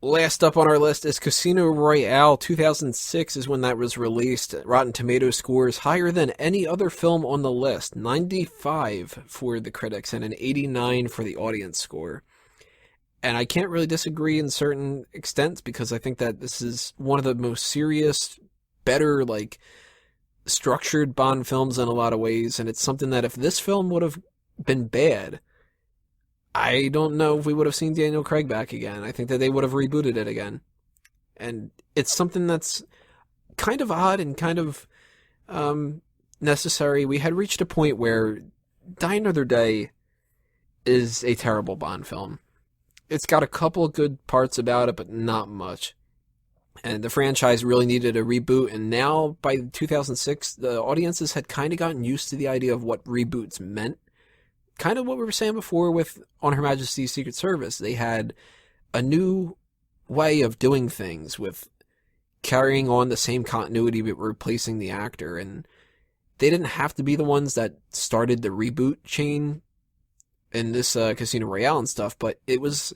Last up on our list is Casino Royale. 2006 is when that was released. Rotten Tomatoes scores higher than any other film on the list. 95 for the critics and an 89 for the audience score. And I can't really disagree in certain extents because I think that this is one of the most serious, better, structured Bond films in a lot of ways. And it's something that if this film would have been bad, I don't know if we would have seen Daniel Craig back again. I think that they would have rebooted it again. And it's something that's kind of odd and kind of necessary. We had reached a point where Die Another Day is a terrible Bond film. It's got a couple good parts about it, but not much. And the franchise really needed a reboot, and now by 2006, the audiences had kind of gotten used to the idea of what reboots meant. Kind of what we were saying before with On Her Majesty's Secret Service. They had a new way of doing things with carrying on the same continuity but replacing the actor, and they didn't have to be the ones that started the reboot chain in this Casino Royale and stuff, but it was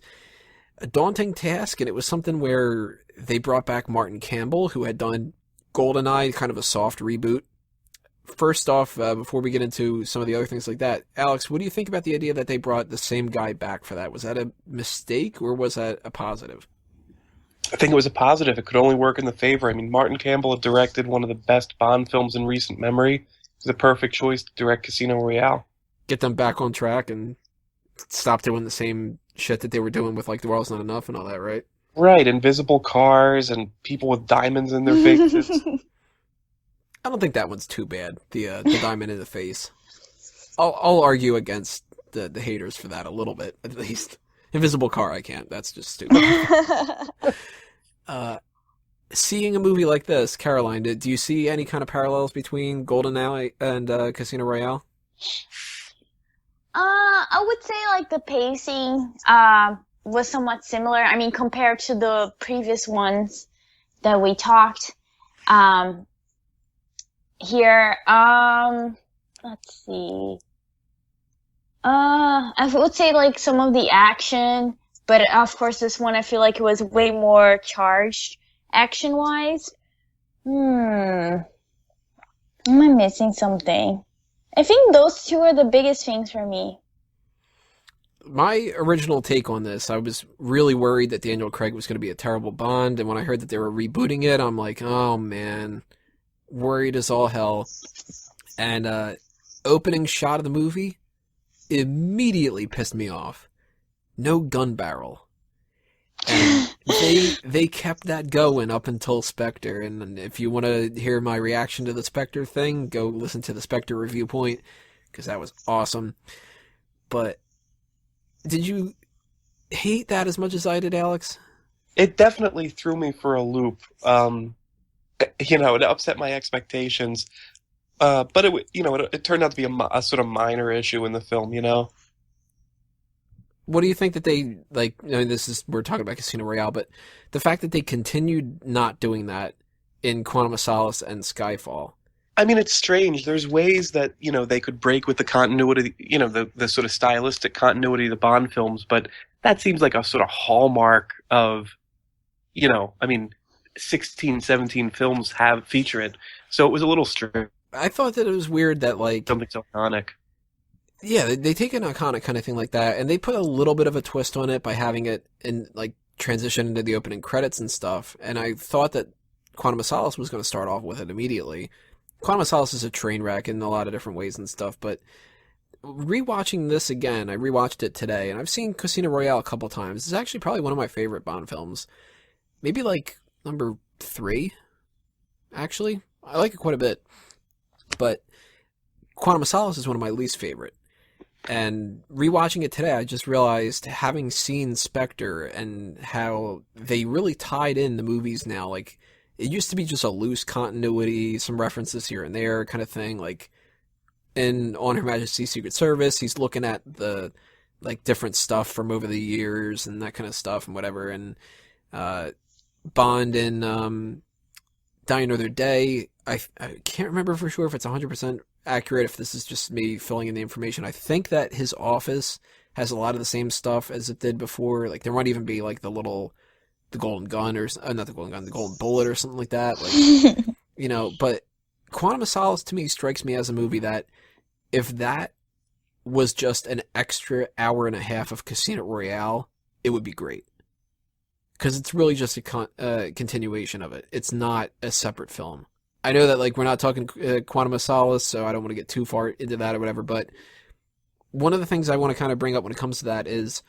a daunting task, and it was something where they brought back Martin Campbell, who had done GoldenEye, kind of a soft reboot. First off, before we get into some of the other things like that, Alex, what do you think about the idea that they brought the same guy back for that? Was that a mistake, or was that a positive? I think it was a positive. It could only work in the favor. I mean, Martin Campbell had directed one of the best Bond films in recent memory. It was the perfect choice to direct Casino Royale. Get them back on track and stop doing the same shit that they were doing with, The World's Not Enough and all that, right? Right, invisible cars and people with diamonds in their faces. I don't think that one's too bad, the diamond in the face. I'll argue against the haters for that a little bit, at least. Invisible car, I can't. That's just stupid. Seeing a movie like this, Caroline, do you see any kind of parallels between GoldenEye and Casino Royale? I would say the pacing was somewhat similar. I mean, compared to the previous ones that we talked. Here, let's see. I would say some of the action, but of course this one I feel like it was way more charged action-wise. Am I missing something? I think those two are the biggest things for me. My original take on this, I was really worried that Daniel Craig was going to be a terrible Bond, and when I heard that they were rebooting it, I'm like, oh man, worried as all hell. And opening shot of the movie immediately pissed me off. No gun barrel. And they kept that going up until Spectre. And if you want to hear my reaction to the Spectre thing, go listen to the Spectre review point, because that was awesome. But did you hate that as much as I did, Alex? It definitely threw me for a loop. It upset my expectations. But it turned out to be a sort of minor issue in the film, What do you think that they, we're talking about Casino Royale, but the fact that they continued not doing that in Quantum of Solace and Skyfall? I mean, it's strange. There's ways that, they could break with the continuity, the sort of stylistic continuity of the Bond films, but that seems like a sort of hallmark of, 16, 17 films feature it. So it was a little strange. I thought that it was weird that, something so iconic. Yeah, they take an iconic kind of thing like that, and they put a little bit of a twist on it by having it in transition into the opening credits and stuff. And I thought that Quantum of Solace was going to start off with it immediately. Quantum of Solace is a train wreck in a lot of different ways and stuff, but rewatching this again, I rewatched it today, and I've seen Casino Royale a couple times. It's actually probably one of my favorite Bond films. Maybe number 3, actually. I like it quite a bit. But Quantum of Solace is one of my least favorite. And rewatching it today, I just realized, having seen Spectre and how they really tied in the movies now, it used to be just a loose continuity, some references here and there kind of thing. In On Her Majesty's Secret Service, he's looking at the different stuff from over the years and that kind of stuff and whatever. And Bond in Die Another Day, I can't remember for sure if it's 100% accurate, if this is just me filling in the information. I think that his office has a lot of the same stuff as it did before. There might even be the little the Golden Gun or not the Golden Gun, the Golden Bullet or something like that. Like, you know, but Quantum of Solace to me strikes me as a movie that if that was just an extra hour and a half of Casino Royale, it would be great. Because it's really just a continuation of it. It's not a separate film. I know that like we're not talking Quantum of Solace, so I don't want to get too far into that or whatever, but one of the things I want to kind of bring up when it comes to that is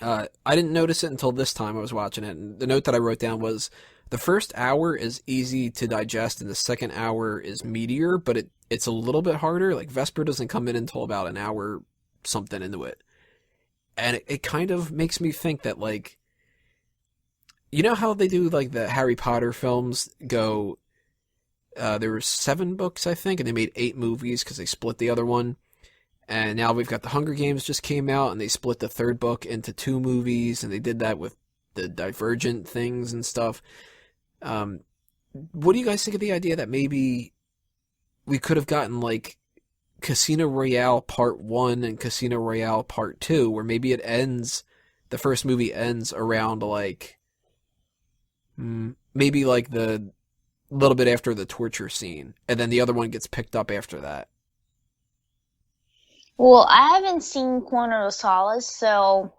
I didn't notice it until this time I was watching it, and the note that I wrote down was the first hour is easy to digest and the second hour is meatier, but it's a little bit harder. Like Vesper doesn't come in until about an hour something into it. And it kind of makes me think that like, you know how they do like the Harry Potter films go, there were 7 books, I think, and they made 8 movies because they split the other one. And now we've got the Hunger Games just came out, and they split the 3rd book into 2 movies, and they did that with the Divergent things and stuff. What do you guys think of the idea that maybe we could have gotten like Casino Royale Part 1 and Casino Royale Part 2, where maybe it ends, the first movie ends around like, maybe like the little bit after the torture scene, and then the other one gets picked up after that. Well, I haven't seen Quantum of Solace, so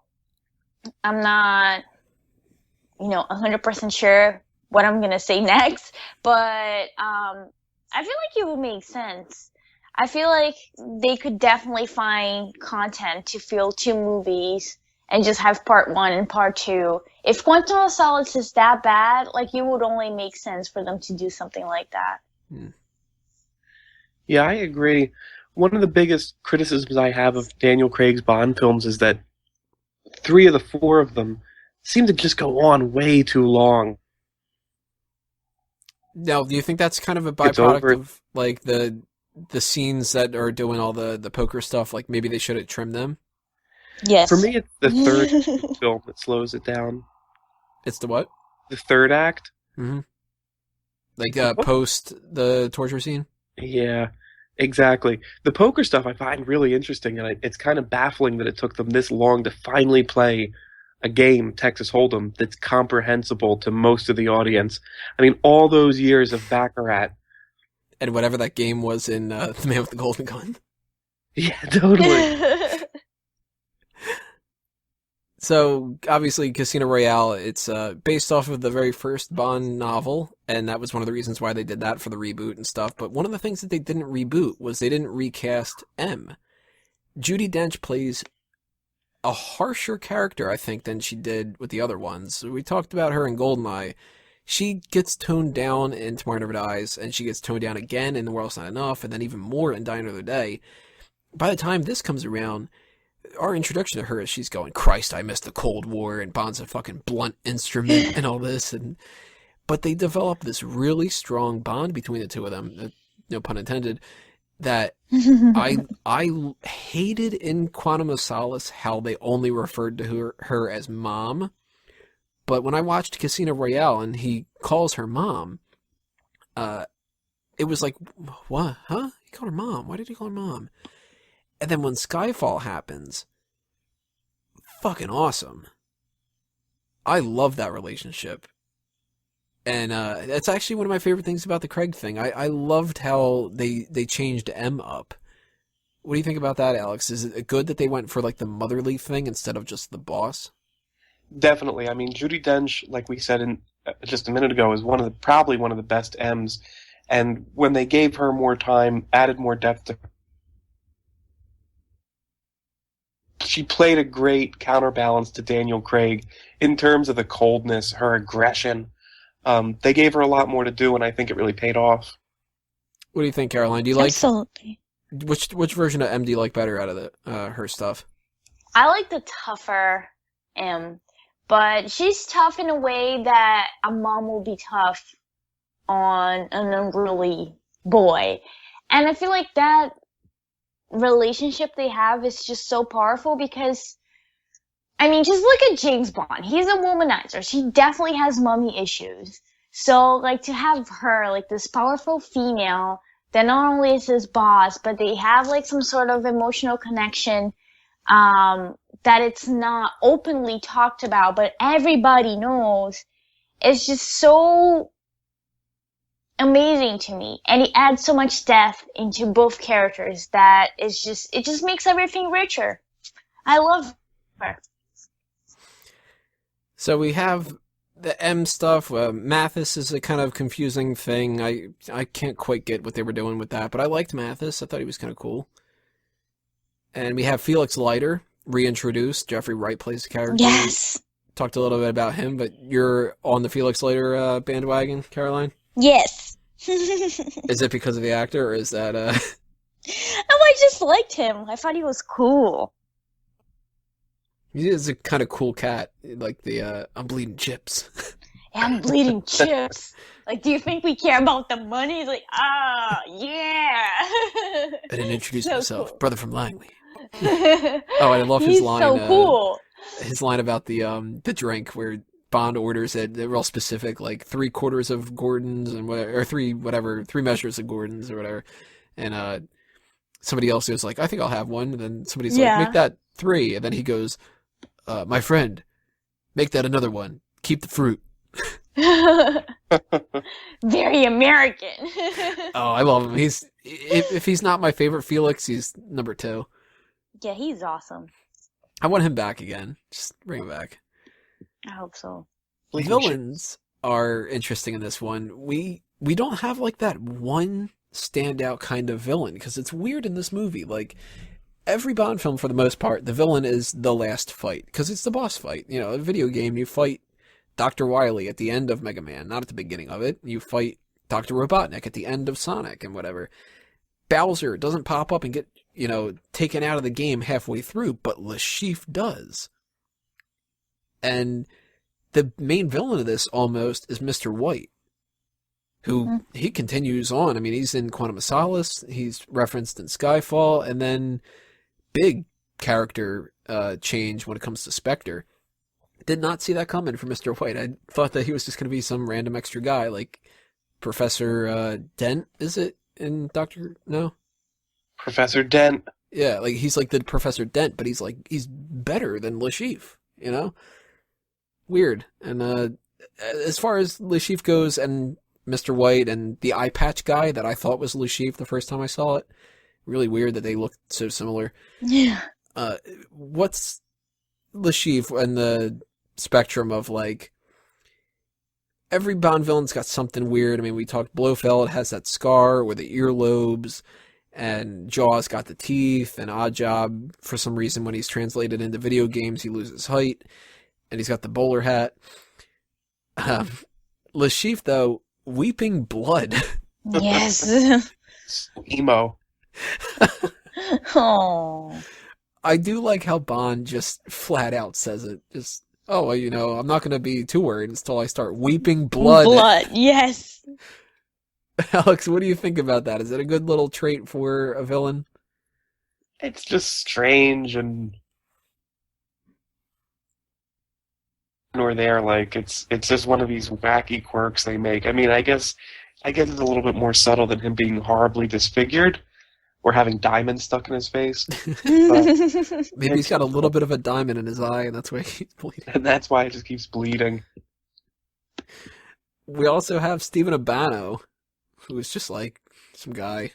I'm not, 100% sure what I'm going to say next, but I feel like it would make sense. I feel like they could definitely find content to fill 2 movies and just have part 1 and part 2. If Quantum of Solace is that bad, like, it would only make sense for them to do something like that. Yeah, I agree. One of the biggest criticisms I have of Daniel Craig's Bond films is that 3 of the 4 of them seem to just go on way too long. Now, do you think that's kind of a byproduct of like the scenes that are doing all the poker stuff? Like maybe they should have trimmed them? Yes. For me, it's the 3rd film that slows it down. It's the what? The 3rd act. Mm-hmm. Like post the torture scene? Yeah, exactly. The poker stuff I find really interesting, and it's kind of baffling that it took them this long to finally play a game, Texas Hold'em, that's comprehensible to most of the audience. I mean, all those years of Baccarat. And whatever that game was in The Man with the Golden Gun. Yeah, totally. So, obviously, Casino Royale, it's based off of the very first Bond novel, and that was one of the reasons why they did that for the reboot and stuff. But one of the things that they didn't reboot was they didn't recast M. Judi Dench plays a harsher character, I think, than she did with the other ones. We talked about her in GoldenEye. She gets toned down in Tomorrow Never Dies, and she gets toned down again in The World's Not Enough, and then even more in Die Another Day. By the time this comes around, our introduction to her is she's going, Christ, I missed the Cold War, and Bond's a fucking blunt instrument and all this. But they develop this really strong bond between the two of them, no pun intended, that I hated in Quantum of Solace how they only referred to her as Mom. But when I watched Casino Royale and he calls her Mom, it was like, what? Huh? He called her Mom. Why did he call her Mom? And then when Skyfall happens, fucking awesome. I love that relationship. And that's actually one of my favorite things about the Craig thing. I loved how they changed M up. What do you think about that, Alex? Is it good that they went for like the motherly thing instead of just the boss? Definitely. I mean, Judi Dench, like we said just a minute ago, is probably one of the best M's. And when they gave her more time, added more depth to her, she played a great counterbalance to Daniel Craig in terms of the coldness, her aggression. They gave her a lot more to do, and I think it really paid off. What do you think, Caroline? Do you like Absolutely. Which version of M do you like better out of her stuff? I like the tougher M, but she's tough in a way that a mom will be tough on an unruly boy. And I feel like that relationship they have is just so powerful because, I mean, just look at James Bond. He's a womanizer. She definitely has mommy issues. So, like, to have her, like, this powerful female that not only is his boss, but they have, like, some sort of emotional connection, that it's not openly talked about, but everybody knows. It's just so amazing to me, and it adds so much depth into both characters that it just makes everything richer. I love her. So we have the M stuff. Mathis is a kind of confusing thing. I can't quite get what they were doing with that, but I liked Mathis. I thought he was kind of cool. And we have Felix Leiter reintroduced. Jeffrey Wright plays the character. Yes. Talked a little bit about him, but you're on the Felix Leiter bandwagon, Caroline? Yes. Is it because of the actor, or is that Oh, I just liked him. I thought he was cool. He is a kind of cool cat, like the I'm bleeding chips. Yeah, I'm bleeding chips. Like, do you think we care about the money? He's like, yeah. I didn't introduce So myself, cool. brother from Langley. Oh, and I love his He's line. so cool. His line about the drink where Bond orders it. They're all specific, like 3/4 of Gordon's and whatever, or 3 measures of Gordon's or whatever. And somebody else is like, I think I'll have one. And then somebody's Yeah. like, make that 3. And then he goes, my friend, make that another one. Keep the fruit. Very American. Oh, I love him. If he's not my favorite Felix, he's number 2. Yeah, he's awesome. I want him back again. Just bring him back. I hope so. Villains are interesting in this one. We don't have like that one standout kind of villain, because it's weird in this movie. Like every Bond film, for the most part, the villain is the last fight, because it's the boss fight. You know, a video game, you fight Dr. Wily at the end of Mega Man, not at the beginning of it. You fight Dr. Robotnik at the end of Sonic and whatever. Bowser doesn't pop up and get, taken out of the game halfway through, but Le Chiffre does. And the main villain of this almost is Mr. White, who he continues on. I mean, he's in Quantum of Solace, he's referenced in Skyfall, and then big character change when it comes to Spectre. Did not see that coming for Mr. White. I thought that he was just going to be some random extra guy, like Professor Dent, is it, in Doctor... No? Professor Dent. Yeah, like he's like the Professor Dent, but he's better than Le Chiffre, Weird. And as far as Le Chiffre goes, and Mr. White and the eye patch guy that I thought was Le Chiffre the first time I saw it, really weird that they looked so similar. Yeah. What's Le Chiffre and the spectrum of, like, every Bond villain's got something weird. I mean, we talked Blofeld has that scar with the earlobes, and Jaws got the teeth, and Oddjob, for some reason, when he's translated into video games, he loses height, and he's got the bowler hat. Le Chiffre, though, weeping blood. Yes. Emo. Oh. I do like how Bond just flat out says it. Just, I'm not going to be too worried until I start weeping blood. Blood, yes. Alex, what do you think about that? Is it a good little trait for a villain? It's just strange and or there, like it's just one of these wacky quirks they make. I mean, I guess it's a little bit more subtle than him being horribly disfigured or having diamonds stuck in his face. Maybe he's got a little bit of a diamond in his eye, and that's why he's bleeding. And that's why it just keeps bleeding. We also have Stephen Abano, who is just like some guy,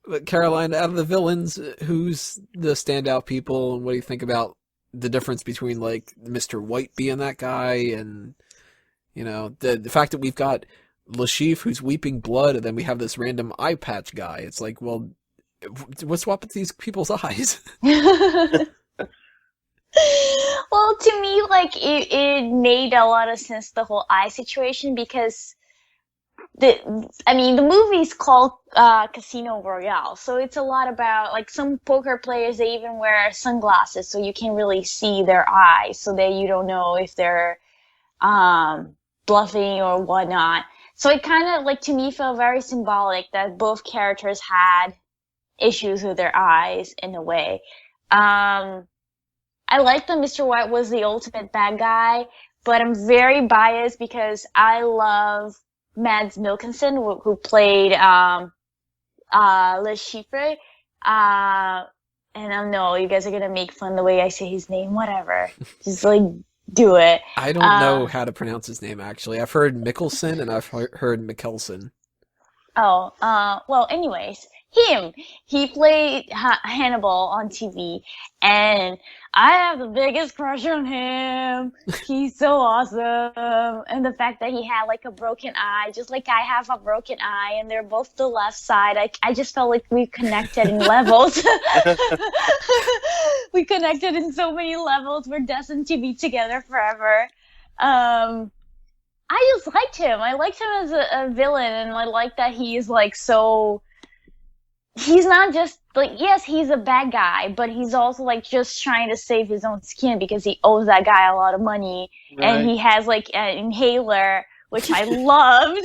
But Caroline, out of the villains, who's the standout people, and what do you think about the difference between, like, Mr. White being that guy and, the fact that we've got Le Chiffre who's weeping blood, and then we have this random eye patch guy. It's like, well, what's up with these people's eyes? Well, to me, like, it made a lot of sense, the whole eye situation, because the movie's called Casino Royale, so it's a lot about, like, some poker players, they even wear sunglasses, so you can't really see their eyes, so that you don't know if they're bluffing or whatnot. So it kind of, like, to me, felt very symbolic that both characters had issues with their eyes, in a way. I like that Mr. White was the ultimate bad guy, but I'm very biased because I love Mads Mikkelsen, who played Le Chiffre. And I know you guys are gonna make fun the way I say his name. Whatever, just like do it. I don't know how to pronounce his name, actually. I've heard Mikkelsen and I've heard Mikkelsen. Well, anyways, he played Hannibal on TV, and I have the biggest crush on him. He's so awesome. And the fact that he had like a broken eye, just like I have a broken eye, and they're both the left side. I just felt like we connected in levels. We connected in so many levels. We're destined to be together forever. I just liked him. I liked him as a villain, and I like that he's like so. He's not just like, yes, he's a bad guy, but he's also like just trying to save his own skin because he owes that guy a lot of money, right. And he has like an inhaler, which I loved.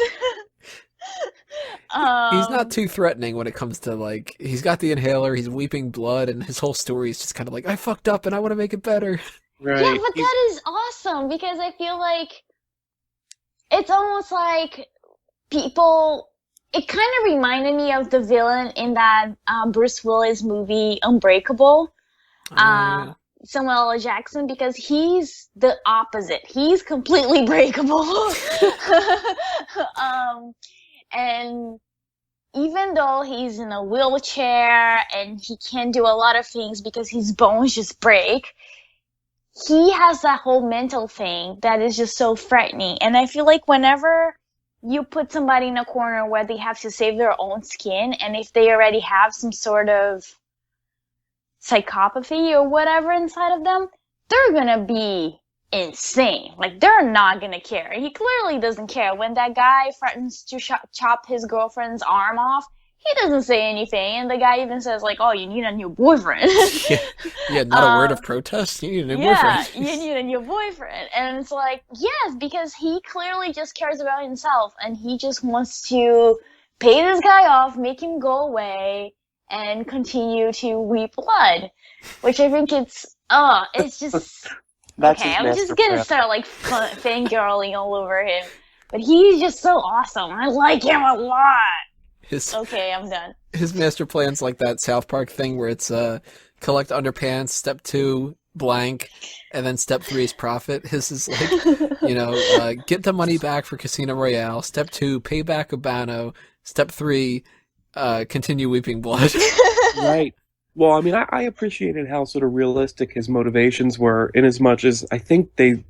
He's not too threatening when it comes to like, he's got the inhaler, he's weeping blood, and his whole story is just kind of like, I fucked up and I want to make it better. Right. Yeah, but that is awesome because I feel like it's almost like people. It kind of reminded me of the villain in that Bruce Willis movie Unbreakable, Samuel L. Jackson, because he's the opposite. He's completely breakable. And even though he's in a wheelchair and he can't do a lot of things because his bones just break, he has that whole mental thing that is just so frightening. And I feel like whenever you put somebody in a corner where they have to save their own skin, and if they already have some sort of psychopathy or whatever inside of them, they're gonna be insane. Like, they're not gonna care. He clearly doesn't care. When that guy threatens to chop his girlfriend's arm off, he doesn't say anything, and the guy even says, like, oh, you need a new boyfriend. Yeah, not a word of protest. You need a new boyfriend. Yeah, you need a new boyfriend. And it's like, yes, because he clearly just cares about himself, and he just wants to pay this guy off, make him go away, and continue to weep blood. Which I think it's just... Okay, I'm just gonna start, like, fangirling all over him. But he's just so awesome. I like him a lot. Okay, I'm done. His master plan's like that South Park thing where it's collect underpants, step 2, blank, and then step 3 is profit. His is like, get the money back for Casino Royale. Step 2, pay back Urbano. Step 3, continue weeping blood. Right. Well, I mean, I appreciated how sort of realistic his motivations were, in as much as I think they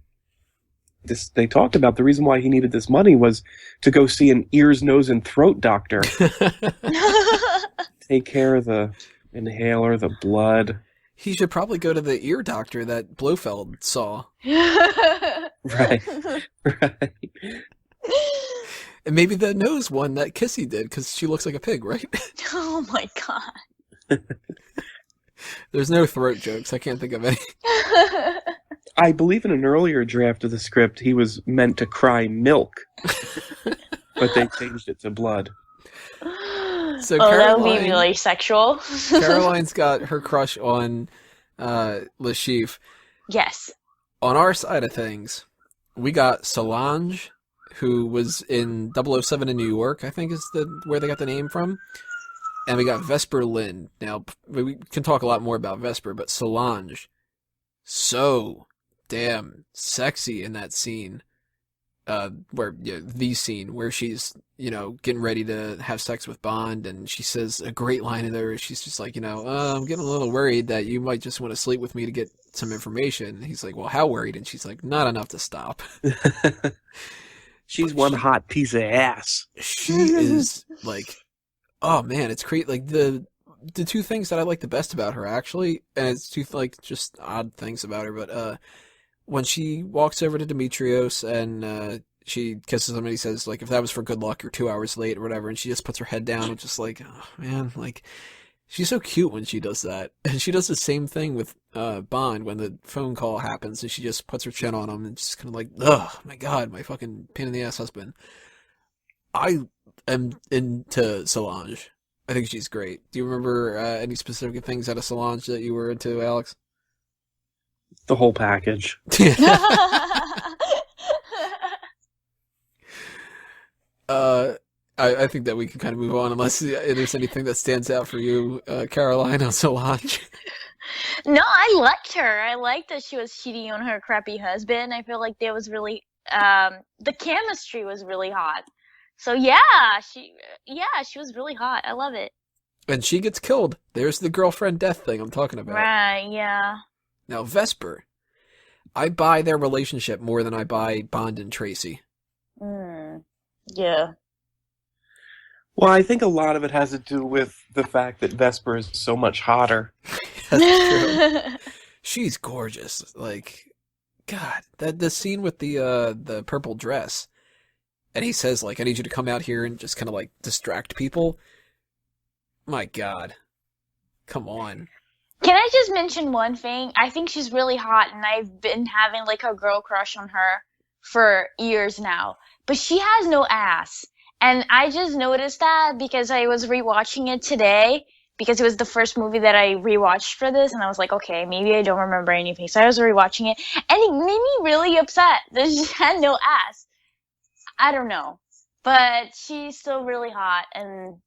talked about the reason why he needed this money was to go see an ears, nose, and throat doctor. Take care of the inhaler, the blood. He should probably go to the ear doctor that Blofeld saw. Right. And maybe the nose one that Kissy did, because she looks like a pig, right? Oh my god. There's no throat jokes. I can't think of any. I believe in an earlier draft of the script, he was meant to cry milk, but they changed it to blood. So that would be really sexual. Caroline's got her crush on Lashif. Yes. On our side of things, we got Solange, who was in 007 in New York, I think is where they got the name from. And we got Vesper Lynd. Now, we can talk a lot more about Vesper, but Solange, so damn sexy in that scene. The scene where she's, getting ready to have sex with Bond, and she says a great line in there. She's just like, I'm getting a little worried that you might just want to sleep with me to get some information. And he's like, well, how worried? And she's like, not enough to stop. She's one hot piece of ass. She is like, oh man, it's great. Like the two things that I like the best about her, actually, and it's two like just odd things about her, but when she walks over to Demetrios and she kisses him and he says, like, if that was for good luck, you're 2 hours late or whatever, and she just puts her head down and just like, oh man, like, she's so cute when she does that. And she does the same thing with Bond when the phone call happens and she just puts her chin on him and just kind of like, oh my god, my fucking pain in the ass husband. I am into Solange. I think she's great. Do you remember any specific things out of Solange that you were into, Alex? The whole package. I think that we can kind of move on unless there's anything that stands out for you, Caroline or Solange. No, I liked her. I liked that she was cheating on her crappy husband. I feel like there was really the chemistry was really hot. So she was really hot. I love it. And she gets killed. There's the girlfriend death thing I'm talking about. Right, yeah. Now, Vesper. I buy their relationship more than I buy Bond and Tracy. Yeah. Well, I think a lot of it has to do with the fact that Vesper is so much hotter. That's true. She's gorgeous. Like, God, the scene with the purple dress, and he says, like, I need you to come out here and just kind of, like, distract people. My God. Come on. Can I just mention one thing? I think she's really hot, and I've been having, like, a girl crush on her for years now. But she has no ass. And I just noticed that because I was rewatching it today, because it was the first movie that I rewatched for this, and I was like, okay, maybe I don't remember anything. So I was rewatching it, and it made me really upset that she had no ass. I don't know. But she's still really hot, and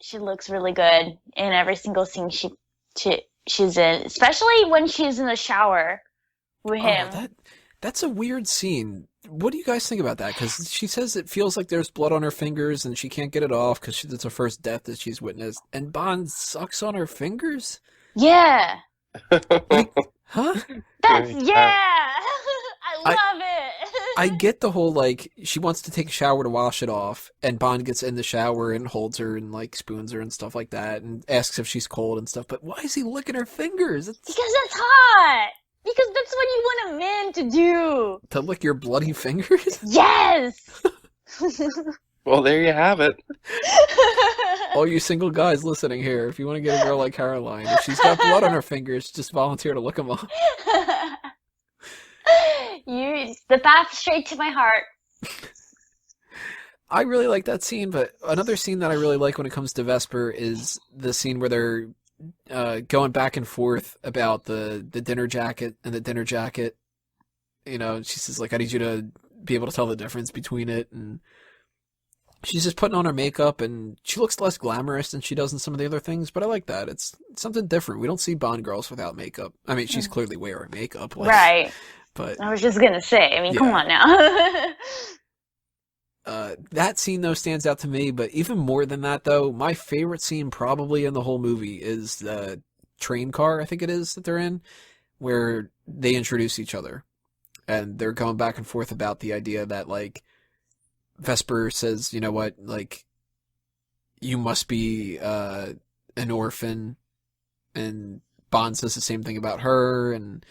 she looks really good in every single scene she's in, especially when she's in the shower with him. That's a weird scene. What do you guys think about that? Because she says it feels like there's blood on her fingers and she can't get it off because it's her first death that she's witnessed. And Bond sucks on her fingers? Yeah. Like, huh? I love it. I get the whole, like, she wants to take a shower to wash it off, and Bond gets in the shower and holds her and, like, spoons her and stuff like that and asks if she's cold and stuff. But why is he licking her fingers? Because that's hot. Because that's what you want a man to do. To lick your bloody fingers? Yes! Well, there you have it. All you single guys listening here, if you want to get a girl like Caroline, if she's got blood on her fingers, just volunteer to lick them off. The path straight to my heart. I really like that scene, but another scene that I really like when it comes to Vesper is the scene where they're going back and forth about the dinner jacket and the dinner jacket. You know, she says, like, I need you to be able to tell the difference between it, and she's just putting on her makeup, and she looks less glamorous than she does in some of the other things, but I like that. It's something different. We don't see Bond girls without makeup. I mean, she's clearly wearing makeup. Like, right. But I was just gonna say, I mean, come on now. That scene, though, stands out to me, but even more than that, though, my favorite scene probably in the whole movie is the train car, I think it is, that they're in, where they introduce each other. And they're going back and forth about the idea that, like, Vesper says, you know what, like, you must be an orphan, and Bond says the same thing about her, and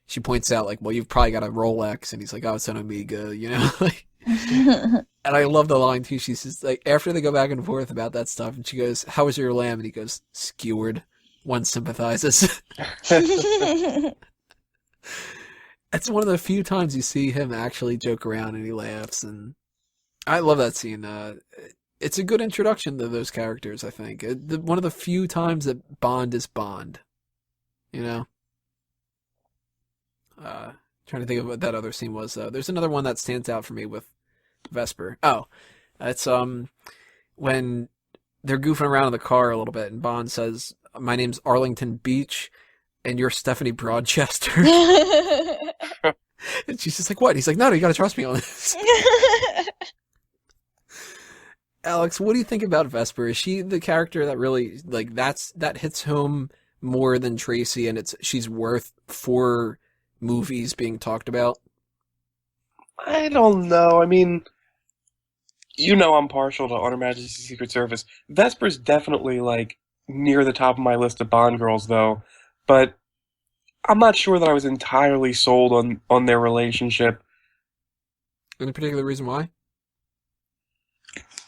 she points out, like, well, you've probably got a Rolex, and he's like, oh, it's an Omega, you know? Like, and I love the line, too. She's just, like, after they go back and forth about that stuff, and she goes, how was your lamb? And he goes, skewered. One sympathizes. It's one of the few times you see him actually joke around, and he laughs, and I love that scene. It's a good introduction to those characters, I think. One of the few times that Bond is Bond, you know? Trying to think of what that other scene was. There's another one that stands out for me with Vesper. Oh, it's when they're goofing around in the car a little bit, and Bond says, my name's Arlington Beach, and you're Stephanie Broadchester. And she's just like, what? And he's like, no, you gotta trust me on this. Alex, what do you think about Vesper? Is she the character that really, like, that hits home more than Tracy, and she's worth 4 movies being talked about? I don't know. I mean, you know I'm partial to Honor Majesty's Secret Service. Vesper's definitely, like, near the top of my list of Bond girls, though. But I'm not sure that I was entirely sold on their relationship. Any particular reason why?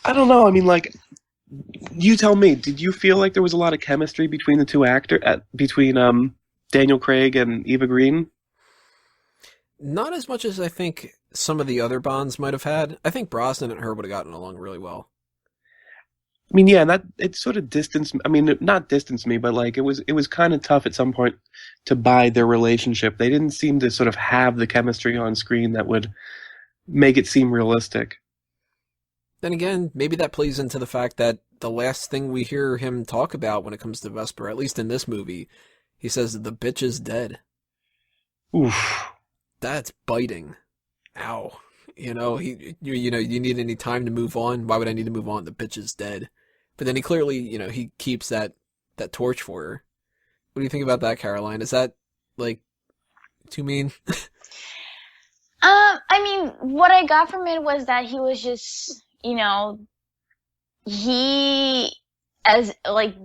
I don't know. I mean, like, you tell me. Did you feel like there was a lot of chemistry between the two between Daniel Craig and Eva Green? Not as much as I think some of the other Bonds might have had. I think Brosnan and her would have gotten along really well. I mean, yeah, and that it sort of distanced. I mean, not distanced me, but like it was kind of tough at some point to buy their relationship. They didn't seem to sort of have the chemistry on screen that would make it seem realistic. Then again, maybe that plays into the fact that the last thing we hear him talk about when it comes to Vesper, at least in this movie, he says the bitch is dead. Oof. That's biting. Ow. You need any time to move on? Why would I need to move on? The bitch is dead. But then he clearly, he keeps that torch for her. What do you think about that, Caroline? Is that, too mean? I mean, what I got from it was that he was just, he, as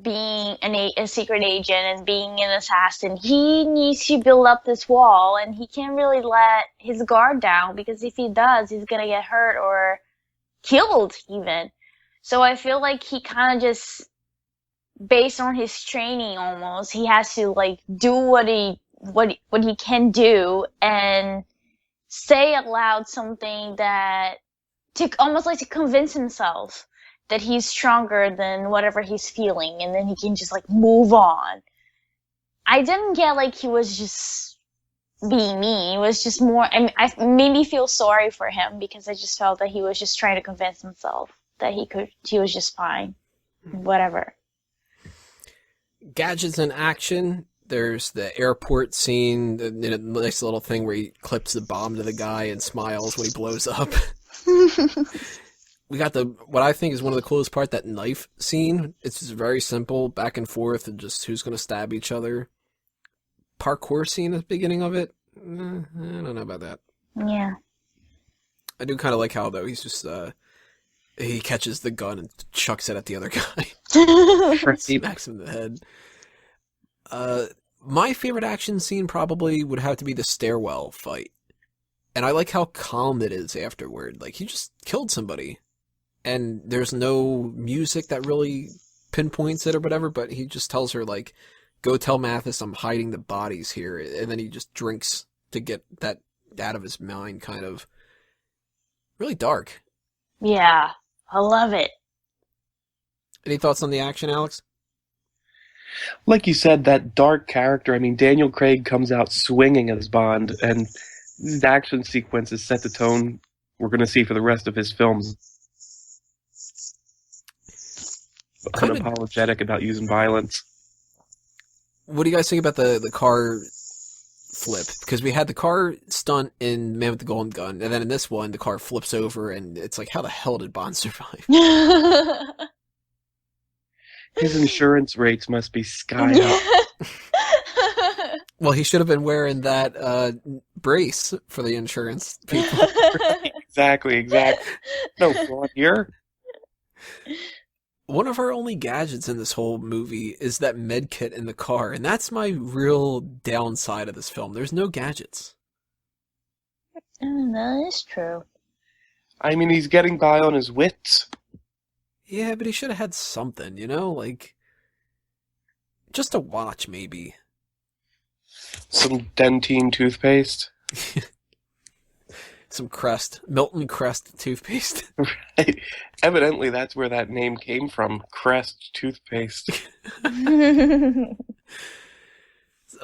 being a secret agent and being an assassin, he needs to build up this wall, and he can't really let his guard down, because if he does, he's gonna get hurt or killed even. So I feel like he kind of just, based on his training almost, he has to do what he can do and say aloud something that to convince himself that he's stronger than whatever he's feeling, and then he can just move on. I didn't get he was just being mean. It was just more, I made me feel sorry for him, because I just felt that he was just trying to convince himself that he was just fine. Whatever. Gadgets in action. There's the airport scene, the nice little thing where he clips the bomb to the guy and smiles when he blows up. We got what I think is one of the coolest part, that knife scene. It's just very simple, back and forth, and just who's going to stab each other. Parkour scene at the beginning of it. I don't know about that. Yeah. I do kind of like how, though, he's just, he catches the gun and chucks it at the other guy. Smacks him in the head. My favorite action scene probably would have to be the stairwell fight. And I like how calm it is afterward. He just killed somebody. And there's no music that really pinpoints it or whatever, but he just tells her, go tell Mathis I'm hiding the bodies here. And then he just drinks to get that out of his mind, kind of. Really dark. Yeah, I love it. Any thoughts on the action, Alex? Like you said, that dark character, Daniel Craig comes out swinging as Bond, and the action sequences set the tone we're going to see for the rest of his films. Unapologetic about using violence. What do you guys think about the car flip? Because we had the car stunt in Man with the Golden Gun, and then in this one, the car flips over, and it's how the hell did Bond survive? His insurance rates must be sky high. Well, he should have been wearing that brace for the insurance people. Exactly. No fraud here. One of our only gadgets in this whole movie is that med kit in the car, and that's my real downside of this film. There's no gadgets. That is true. He's getting by on his wits. Yeah, but he should have had something, just a watch, maybe. Some Dentine toothpaste. Some Crest. Milton Crest toothpaste. Right. Evidently, that's where that name came from. Crest toothpaste. The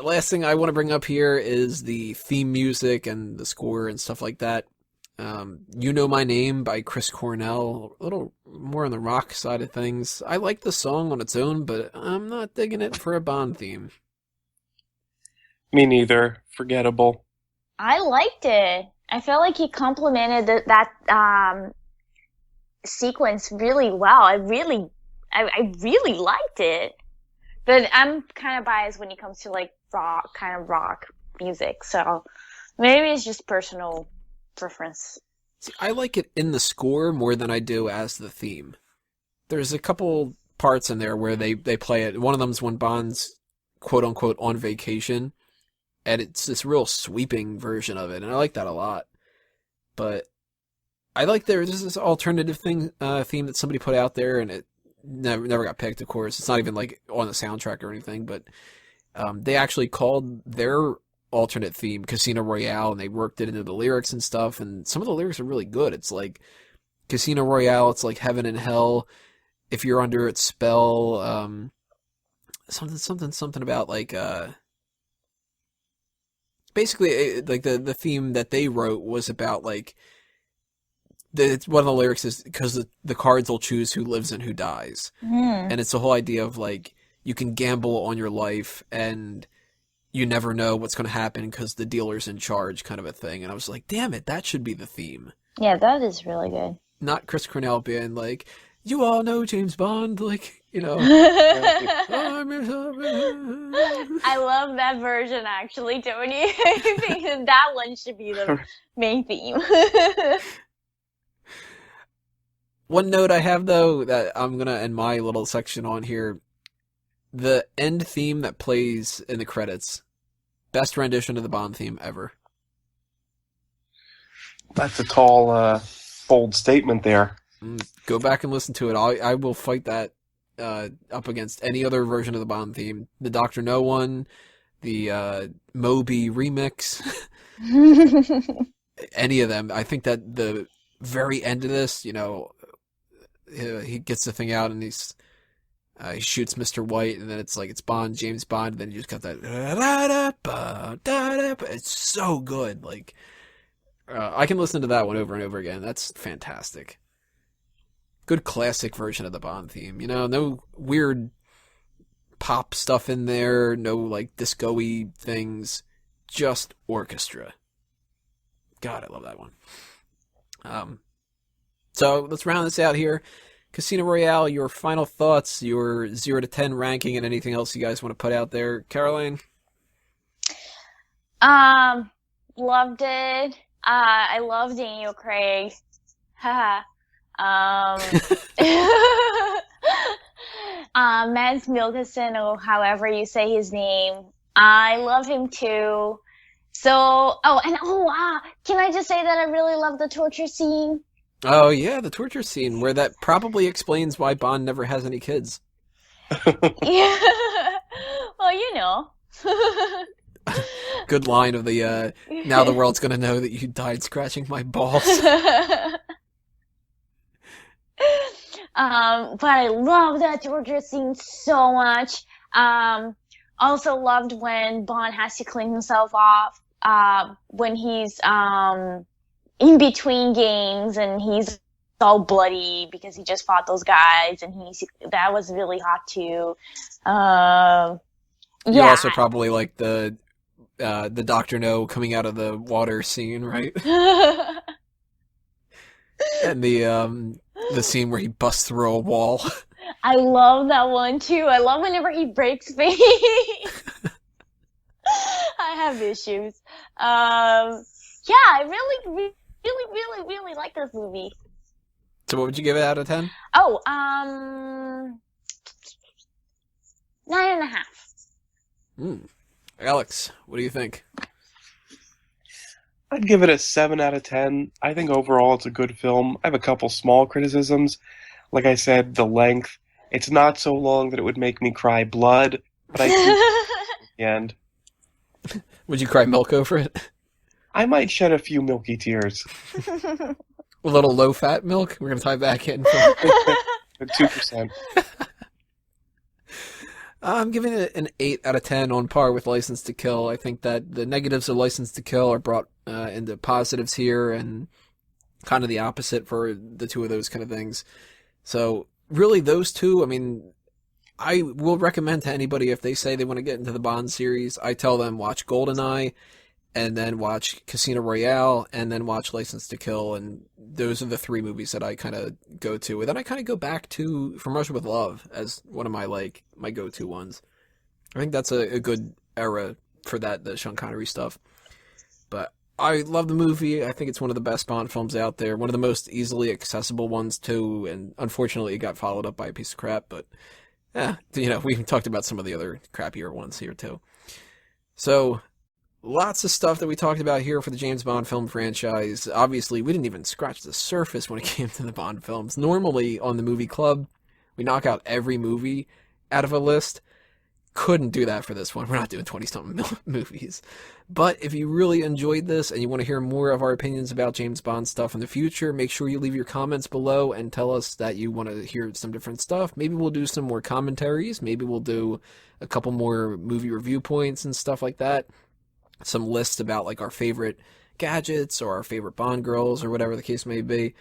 last thing I want to bring up here is the theme music and the score and stuff like that. You Know My Name by Chris Cornell. A little more on the rock side of things. I like the song on its own, but I'm not digging it for a Bond theme. Me neither. Forgettable. I liked it. I felt like he complemented that sequence really well. I really liked it. But I'm kind of biased when it comes to rock music. So maybe it's just personal preference. See, I like it in the score more than I do as the theme. There's a couple parts in there where they play it. One of them's when Bond's quote unquote on vacation. And it's this real sweeping version of it, and I like that a lot. But I like there's this alternative theme that somebody put out there, and it never got picked, of course. It's not even on the soundtrack or anything, but they actually called their alternate theme Casino Royale, and they worked it into the lyrics and stuff, and some of the lyrics are really good. It's Casino Royale, it's like heaven and hell. If you're under its spell, something about basically, the theme that they wrote was about it's one of the lyrics is because the cards will choose who lives and who dies. And it's the whole idea of like you can gamble on your life and you never know what's going to happen because the dealer's in charge, kind of a thing. And I was like, damn it, that should be the theme. Yeah, that is really good. Not Chris Cornell being like, you all know James Bond, like, you know. I love that version, actually, Tony. I think that one should be the main theme. One note I have, though, that I'm going to end my little section on here, the end theme that plays in the credits, best rendition of the Bond theme ever. That's a tall, bold statement there. Go back and listen to it. I will fight that up against any other version of the Bond theme. The Dr. No one, the Moby remix, any of them. I think that the very end of this, you know, he gets the thing out and he shoots Mr. White, and then it's like it's Bond, James Bond, and then you just got that. It's so good. Like I can listen to that one over and over again. That's fantastic. Good classic version of the Bond theme. You know, no weird pop stuff in there, no like disco-y things, just orchestra. God, I love that one. So let's round this out here. Casino Royale, your final thoughts, your 0 to 10 ranking, and anything else you guys want to put out there. Caroline? Loved it. I love Daniel Craig. Haha. Mads Mikkelsen, or however you say his name, I love him too. So, can I just say that I really love the torture scene? Oh yeah, the torture scene, where that probably explains why Bond never has any kids. Yeah. Well, you know. Good line of the, now the world's gonna know that you died scratching my balls. But I love that torture scene so much. Also loved when Bond has to clean himself off, when he's, in between games and he's all bloody because he just fought those guys, and that was really hot too. You also probably like the Dr. No coming out of the water scene, right? And the scene where he busts through a wall. I love that one too. I love whenever he breaks things. I have issues. Yeah, I really like this movie. So what would you give it out of 10? Oh, 9.5. Alex, what do you think? I'd give it a 7 out of 10. I think overall it's a good film. I have a couple small criticisms. Like I said, the length. It's not so long that it would make me cry blood, but I think at the end. Would you cry milk over it? I might shed a few milky tears. A little low-fat milk? We're going to tie back in. 2%. I'm giving it an 8 out of 10 on par with License to Kill. I think that the negatives of License to Kill are brought into positives here, and kind of the opposite for the two of those kind of things. So really those two, I mean, I will recommend to anybody if they say they want to get into the Bond series, I tell them watch GoldenEye, and then watch Casino Royale, and then watch License to Kill, and those are the three movies that I kind of go to. And then I kind of go back to From Russia with Love as one of my go-to ones. I think that's a good era for that, the Sean Connery stuff. But I love the movie. I think it's one of the best Bond films out there. One of the most easily accessible ones, too, and unfortunately it got followed up by a piece of crap, but we talked about some of the other crappier ones here, too. So lots of stuff that we talked about here for the James Bond film franchise. Obviously, we didn't even scratch the surface when it came to the Bond films. Normally, on the Movie Club, we knock out every movie out of a list. Couldn't do that for this one. We're not doing 20-something movies. But if you really enjoyed this and you want to hear more of our opinions about James Bond stuff in the future, make sure you leave your comments below and tell us that you want to hear some different stuff. Maybe we'll do some more commentaries. Maybe we'll do a couple more movie review points and stuff like that. Some lists about like our favorite gadgets or our favorite Bond girls or whatever the case may be.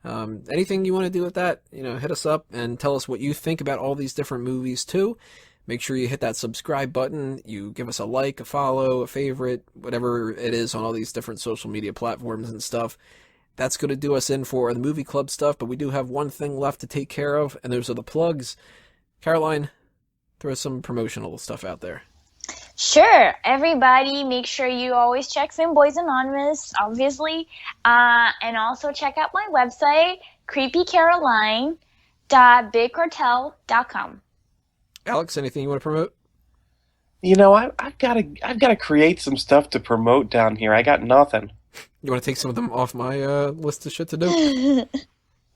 Anything you want to do with that, hit us up and tell us what you think about all these different movies too. Make sure you hit that subscribe button. You give us a like, a follow, a favorite, whatever it is on all these different social media platforms and stuff. That's going to do us in for the movie club stuff, but we do have one thing left to take care of, and those are the plugs. Caroline, throw some promotional stuff out there. Sure. Everybody, make sure you always check Fanboys Anonymous, obviously, and also check out my website, creepycaroline.bigcartel.com. Alex, anything you want to promote? I've got to create some stuff to promote down here. I got nothing. You want to take some of them off my list of shit to do?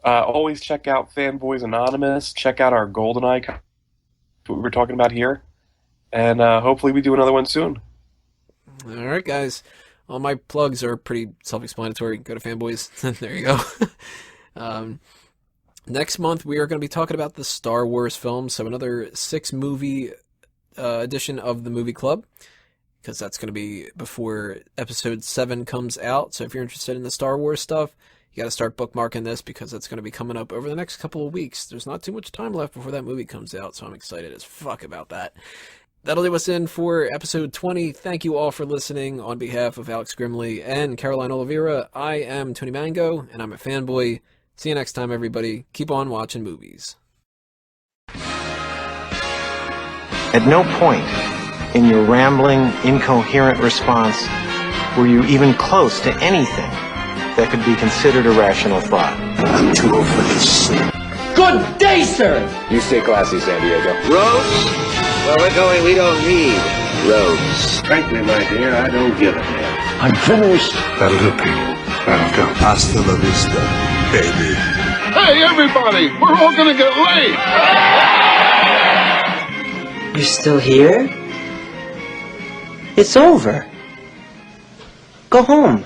Always check out Fanboys Anonymous. Check out our GoldenEye, what we were talking about here. And hopefully we do another one soon. All right, guys. All my plugs are pretty self-explanatory. Go to Fanboys. There you go. Next month, we are going to be talking about the Star Wars films, so another 6-movie edition of the Movie Club, because that's going to be before Episode 7 comes out. So if you're interested in the Star Wars stuff, you got to start bookmarking this, because that's going to be coming up over the next couple of weeks. There's not too much time left before that movie comes out, so I'm excited as fuck about that. That'll do us in for episode 20. Thank you all for listening. On behalf of Alex Grimley and Caroline Oliveira, I am Tony Mango, and I'm a fanboy. See you next time, everybody. Keep on watching movies. At no point in your rambling, incoherent response were you even close to anything that could be considered a rational thought. I'm too old for this. Good day, sir! You stay classy, San Diego. Roads? Where we're going, we don't need roads. Frankly, my dear, I don't give a damn. I'm finished. That'll do, Pete. That'll do. Hasta la vista, baby. Hey, everybody! We're all gonna get late! You're still here? It's over. Go home.